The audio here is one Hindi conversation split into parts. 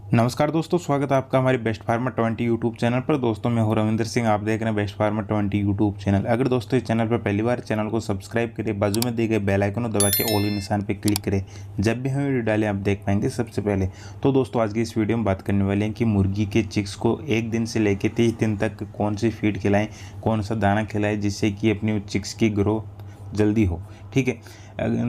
नमस्कार दोस्तों, स्वागत है आपका हमारे बेस्ट फार्मर 20 यूट्यूब चैनल पर। दोस्तों मैं हूं रविंद्र सिंह, आप देख रहे हैं बेस्ट फार्मर 20 यूट्यूब चैनल। अगर दोस्तों इस चैनल पर पहली बार चैनल को सब्सक्राइब करें, बाजू में दिए गए बेल आइकन को दबा के ऑल के निशान पर क्लिक करें। जब भी हम वीडियो डालें आप देख पाएंगे सबसे पहले। तो दोस्तों आज की इस वीडियो में बात करने वाले हैं कि मुर्गी के चिक्स को 1 दिन से लेकर 30 दिन तक कौन सी फीड खिलाएँ, कौन सा दाना खिलाएँ जिससे कि अपनी चिक्स की ग्रोथ जल्दी हो। ठीक है,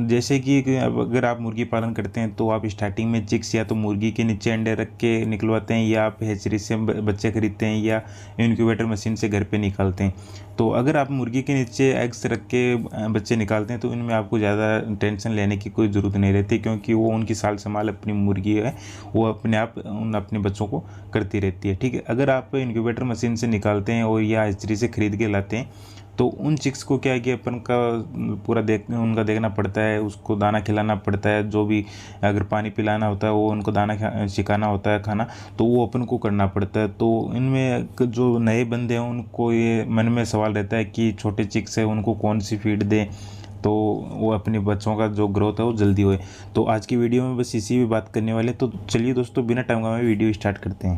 जैसे कि अगर आप मुर्गी पालन करते हैं तो आप स्टार्टिंग में चिक्स या तो मुर्गी के नीचे अंडे रख के निकलवाते हैं, या आप हैचरी से बच्चे खरीदते हैं, या इनक्यूबेटर मशीन से घर पे निकालते हैं। तो अगर आप मुर्गी के नीचे एग्स रख के बच्चे निकालते हैं तो इनमें आपको ज़्यादा टेंशन लेने की कोई ज़रूरत नहीं रहती, क्योंकि वो उनकी साल संभाल अपनी मुर्गी है वो अपने आप उन अपने बच्चों को करती रहती है। ठीक है, अगर आप इनक्यूबेटर मशीन से निकालते हैं और या हैचरी से खरीद के लाते हैं तो उन चिक्स को क्या है कि अपन का पूरा उनका देखना पड़ता है, उसको दाना खिलाना पड़ता है, जो भी अगर पानी पिलाना होता है वो उनको दाना सिखाना होता है खाना, तो वो अपन को करना पड़ता है। तो इनमें जो नए बंदे हैं उनको ये मन में सवाल रहता है कि छोटे चिक्स है उनको कौन सी फीड दें तो वो अपने बच्चों का जो ग्रोथ है वो जल्दी होए। तो आज की वीडियो में बस इसी भी बात करने वाले। तो चलिए दोस्तों बिना टाइम गवाए वीडियो स्टार्ट करते हैं।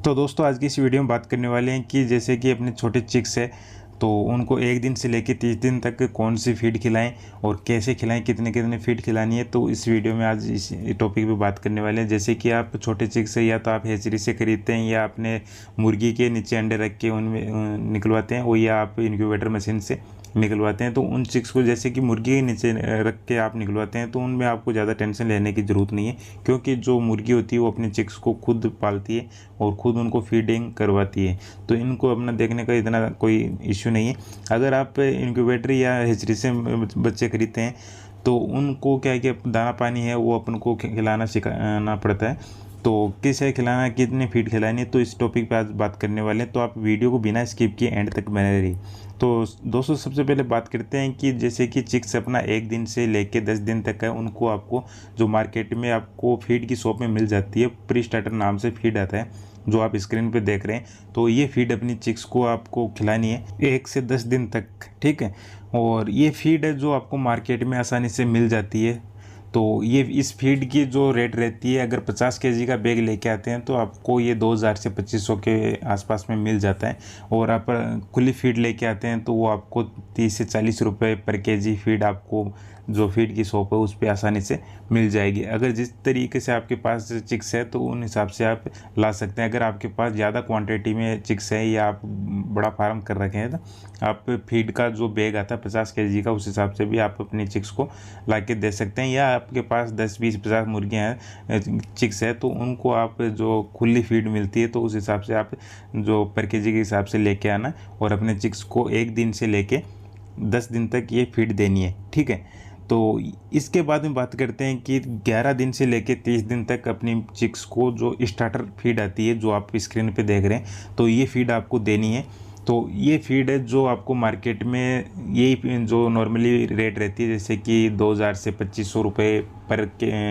तो दोस्तों आज की इस वीडियो में बात करने वाले हैं कि जैसे कि अपने छोटे चिक्स है तो उनको 1 दिन से लेकर 30 दिन तक कौन सी फीड खिलाएं और कैसे खिलाएं, कितने कितने फीड खिलानी है। तो इस वीडियो में आज इस टॉपिक पे बात करने वाले हैं। जैसे कि आप छोटे चिक्स है या तो आप हैचरी से खरीदते हैं, या अपने मुर्गी के नीचे अंडे रख के उनमें निकलवाते हैं, और या आप इनक्यूबेटर मशीन से निकलवाते हैं। तो उन चिक्स को जैसे कि मुर्गी के नीचे रख के आप निकलवाते हैं तो उनमें आपको ज़्यादा टेंशन लेने की ज़रूरत नहीं है, क्योंकि जो मुर्गी होती है वो अपने चिक्स को खुद पालती है और ख़ुद उनको फीडिंग करवाती है। तो इनको अपना देखने का इतना कोई इश्यू नहीं है। अगर आप इनक्यूबेटर या हैचरी से बच्चे खरीदते हैं तो उनको क्या है कि दाना पानी है वो अपन को खिलाना सिखाना पड़ता है। तो किसे खिलाना, कितने फीड खिलानी, तो इस टॉपिक पे आज बात करने वाले हैं। तो आप वीडियो को बिना स्किप किए एंड तक बने रहिए। तो दोस्तों सबसे पहले बात करते हैं कि जैसे कि चिक्स अपना 1 दिन से लेके 10 दिन तक है, उनको आपको जो मार्केट में आपको फीड की शॉप में मिल जाती है, प्री स्टार्टर नाम से फीड आता है जो आप स्क्रीन पे देख रहे हैं। तो ये फीड अपनी चिक्स को आपको खिलानी है 1 से 10 दिन तक। ठीक है, और ये फीड है जो आपको मार्केट में आसानी से मिल जाती है। तो ये इस फीड की जो रेट रहती है, अगर 50 केजी का बैग लेके आते हैं तो आपको ये 2000 से 2500 के आसपास में मिल जाता है। और आप खुली फीड लेके आते हैं तो वो आपको 30 से 40 रुपये पर केजी फीड आपको जो फीड की शॉप है उस पर आसानी से मिल जाएगी। अगर जिस तरीके से आपके पास चिक्स है तो उन हिसाब से आप ला सकते हैं। अगर आपके पास ज़्यादा क्वांटिटी में चिक्स है या आप बड़ा फार्म कर रखे हैं तो आप फीड का जो बैग आता है 50 केजी का, उस हिसाब से भी आप अपनी चिक्स को ला के दे सकते हैं। या आपके पास 10, 20, 50 मुर्गियाँ हैं, चिक्स है, तो उनको आप जो खुली फीड मिलती है तो उस हिसाब से आप जो पर केजी के हिसाब से लेके आना और अपने चिक्स को 1 दिन से लेके 10 दिन तक ये फीड देनी है। ठीक है, तो इसके बाद में बात करते हैं कि 11 दिन से लेके 30 दिन तक अपनी चिक्स को जो स्टार्टर फीड आती है जो आप स्क्रीन पे देख रहे हैं, तो ये फीड आपको देनी है। तो ये फीड है जो आपको मार्केट में यही जो नॉर्मली रेट रहती है, जैसे कि 2000 से 2500 रुपये पर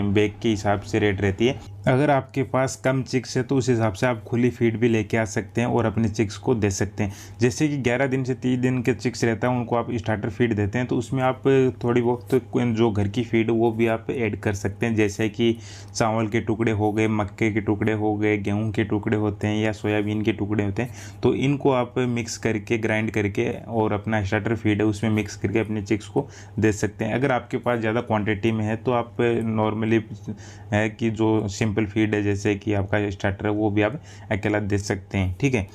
बैग के हिसाब से रेट रहती है। अगर आपके पास कम चिक्स है तो उस हिसाब से आप खुली फीड भी लेके आ सकते हैं और अपने चिक्स को दे सकते हैं। जैसे कि 11 दिन से 30 दिन के चिक्स रहता है उनको आप स्टार्टर फीड देते हैं, तो उसमें आप थोड़ी बहुत जो घर की फीड वो भी आप ऐड कर सकते हैं। जैसे कि चावल के टुकड़े हो गए, मक्के के टुकड़े हो गए, गेहूँ के टुकड़े होते हैं या सोयाबीन के टुकड़े होते हैं, तो इनको आप मिक्स करके ग्राइंड करके और अपना स्टार्टर फीड है उसमें मिक्स करके अपने चिक्स को दे सकते हैं। अगर आपके पास ज़्यादा क्वांटिटी में है तो आप नॉर्मली है कि जो सिंपल फीड है जैसे कि आपका स्टार्टर है वो भी आप अकेला दे सकते हैं। ठीक है,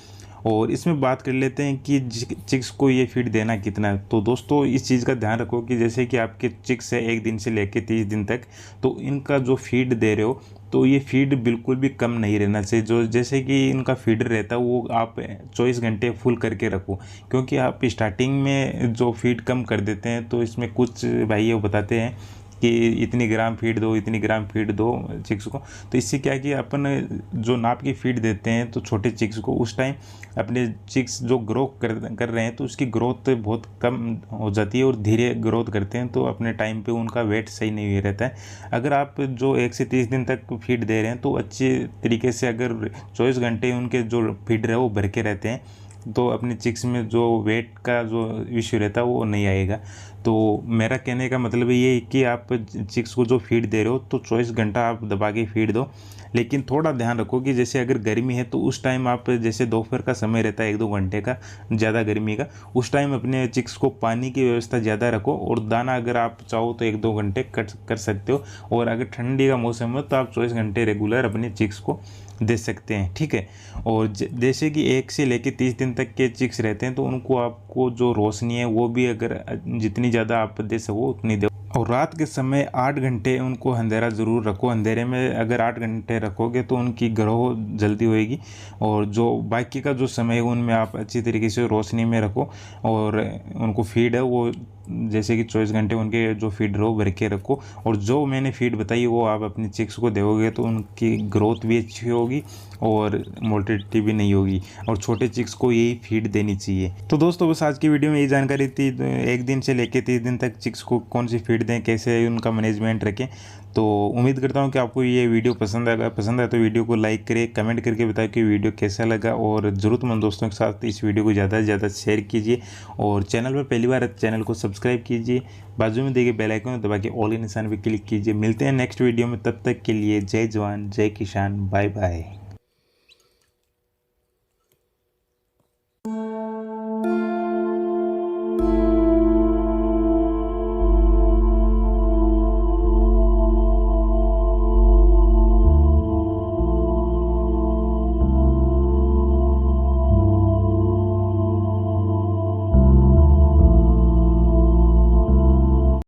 और इसमें बात कर लेते हैं कि चिक्स को ये फीड देना कितना है। तो दोस्तों इस चीज़ का ध्यान रखो कि जैसे कि आपके चिक्स है 1 दिन से लेकर 30 दिन तक, तो इनका जो फीड दे रहे हो तो ये फीड बिल्कुल भी कम नहीं रहना चाहिए। जो जैसे कि इनका फीडर रहता है वो आप 24 घंटे फुल करके रखो, क्योंकि आप स्टार्टिंग में जो फीड कम कर देते हैं तो इसमें कुछ भाई ये बताते हैं कि इतनी ग्राम फीड दो, इतनी ग्राम फीड दो चिक्स को। तो इससे क्या है कि अपन जो नाप की फीड देते हैं तो छोटे चिक्स को, उस टाइम अपने चिक्स जो ग्रो कर रहे हैं तो उसकी ग्रोथ बहुत कम हो जाती है और धीरे ग्रोथ करते हैं, तो अपने टाइम पे उनका वेट सही नहीं रहता है। अगर आप जो 1 से 30 दिन तक फीड दे रहे हैं तो अच्छे तरीके से अगर 24 घंटे उनके जो फीडर है वो भर के रहते हैं तो अपने चिक्स में जो वेट का जो इश्यू रहता है वो नहीं आएगा। तो मेरा कहने का मतलब ये है कि आप चिक्स को जो फीड दे रहे हो तो 24 घंटा आप दबा के फीड दो, लेकिन थोड़ा ध्यान रखो कि जैसे अगर गर्मी है तो उस टाइम आप, जैसे दोपहर का समय रहता है 1-2 घंटे का ज़्यादा गर्मी का, उस टाइम अपने चिक्स को पानी की व्यवस्था ज़्यादा रखो और दाना अगर आप चाहो तो 1-2 घंटे कर सकते हो। और अगर ठंडी का मौसम है तो आप 24 घंटे रेगुलर अपने चिक्स को दे सकते हैं, ठीक है। और जैसे कि 1 से लेकर 30 दिन तक के चिक्स रहते हैं तो उनको आपको जो रोशनी है वो भी अगर जितनी ज़्यादा आप दे सको उतनी दो। और रात के समय 8 घंटे उनको अंधेरा ज़रूर रखो। अंधेरे में अगर 8 घंटे रखोगे तो उनकी ग्रो जल्दी होएगी। और जो बाकी का जो समय है उनमें आप अच्छी तरीके से रोशनी में रखो और उनको फीड है वो जैसे कि 24 घंटे उनके जो फीड रहो भर के रखो। और जो मैंने फीड बताई वो आप अपने चिक्स को दोगे तो उनकी ग्रोथ भी अच्छी होगी और मोर्टेलिटी भी नहीं होगी। और छोटे चिक्स को यही फीड देनी चाहिए। तो दोस्तों बस आज की वीडियो में यही जानकारी थी। 1 दिन से लेकर 30 दिन तक चिक्स को कौन सी फीड दें, कैसे उनका मैनेजमेंट रखें। तो उम्मीद करता हूँ कि आपको ये वीडियो पसंद आए तो वीडियो को लाइक करें, कमेंट करके बताएं कि वीडियो कैसा लगा। और ज़रूरतमंद दोस्तों के साथ इस वीडियो को ज़्यादा से ज़्यादा शेयर कीजिए। और चैनल पर पहली बार चैनल को सब्सक्राइब कीजिए, बाजू में देखिए बेल आइकन दबा के ऑल के निशान पर क्लिक कीजिए। मिलते हैं नेक्स्ट वीडियो में, तब तक के लिए जय जवान जय किसान, बाय बाय।